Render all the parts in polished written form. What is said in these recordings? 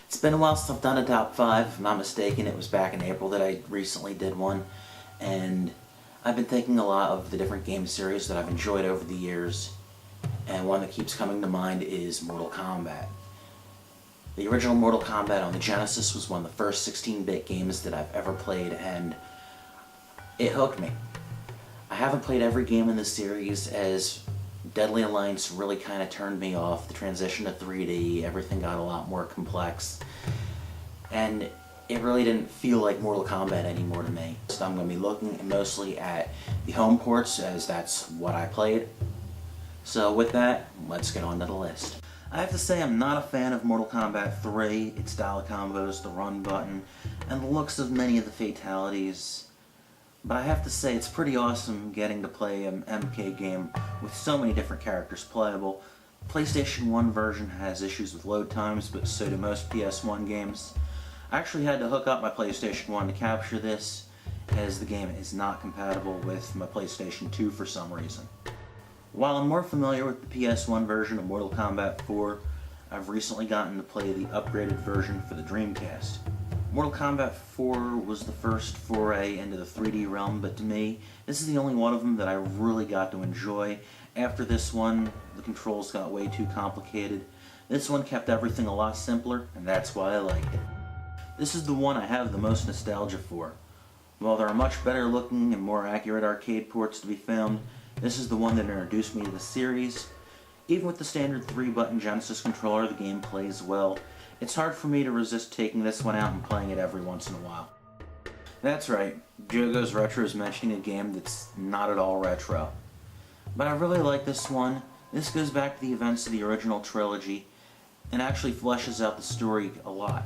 It's been a while since I've done a top 5. If I'm not mistaken, it was back in April that I recently did one. And I've been thinking a lot of the different game series that I've enjoyed over the years. And one that keeps coming to mind is Mortal Kombat. The original Mortal Kombat on the Genesis was one of the first 16-bit games that I've ever played, and it hooked me. I haven't played every game in the series, as Deadly Alliance really kind of turned me off. The transition to 3D, everything got a lot more complex, and it really didn't feel like Mortal Kombat anymore to me. So I'm going to be looking mostly at the home ports, as that's what I played. So with that, let's get on to the list. I have to say I'm not a fan of Mortal Kombat 3, its style of combos, the run button, and the looks of many of the fatalities. But I have to say it's pretty awesome getting to play an MK game with so many different characters playable. PlayStation 1 version has issues with load times, but so do most PS1 games. I actually had to hook up my PlayStation 1 to capture this, as the game is not compatible with my PlayStation 2 for some reason. While I'm more familiar with the PS1 version of Mortal Kombat 4, I've recently gotten to play the upgraded version for the Dreamcast. Mortal Kombat 4 was the first foray into the 3D realm, but to me, this is the only one of them that I really got to enjoy. After this one, the controls got way too complicated. This one kept everything a lot simpler, and that's why I liked it. This is the one I have the most nostalgia for. While there are much better looking and more accurate arcade ports to be found, this is the one that introduced me to the series. Even with the standard 3-button Genesis controller, the game plays well. It's hard for me to resist taking this one out and playing it every once in a while. That's right, Jogo's Retro is mentioning a game that's not at all retro. But I really like this one. This goes back to the events of the original trilogy and actually fleshes out the story a lot.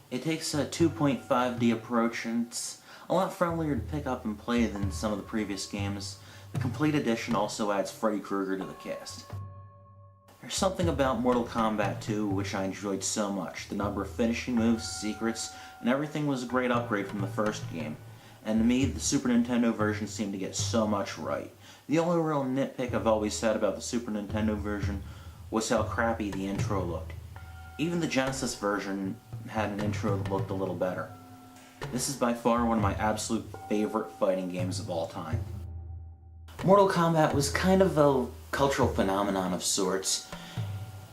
It takes a 2.5D approach, and it's a lot friendlier to pick up and play than some of the previous games. The complete edition also adds Freddy Krueger to the cast. There's something about Mortal Kombat 2 which I enjoyed so much. The number of finishing moves, secrets, and everything was a great upgrade from the first game. And to me, the Super Nintendo version seemed to get so much right. The only real nitpick I've always said about the Super Nintendo version was how crappy the intro looked. Even the Genesis version had an intro that looked a little better. This is by far one of my absolute favorite fighting games of all time. Mortal Kombat was kind of a cultural phenomenon of sorts.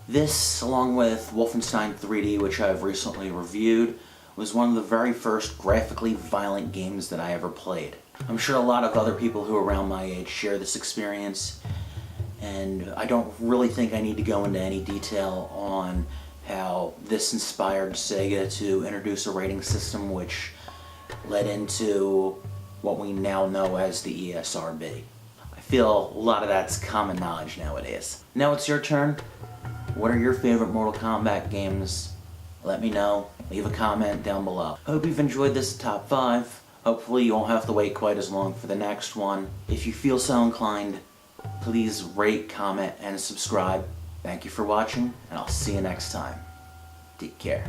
This, along with Wolfenstein 3D, which I've recently reviewed, was one of the very first graphically violent games that I ever played. I'm sure a lot of other people who are around my age share this experience, and I don't really think I need to go into any detail on how this inspired Sega to introduce a rating system which led into what we now know as the ESRB. I feel a lot of that's common knowledge nowadays. Now it's your turn. What are your favorite Mortal Kombat games? Let me know. Leave a comment down below. I hope you've enjoyed this top 5. Hopefully you won't have to wait quite as long for the next one. If you feel so inclined, please rate, comment, and subscribe. Thank you for watching, and I'll see you next time. Take care.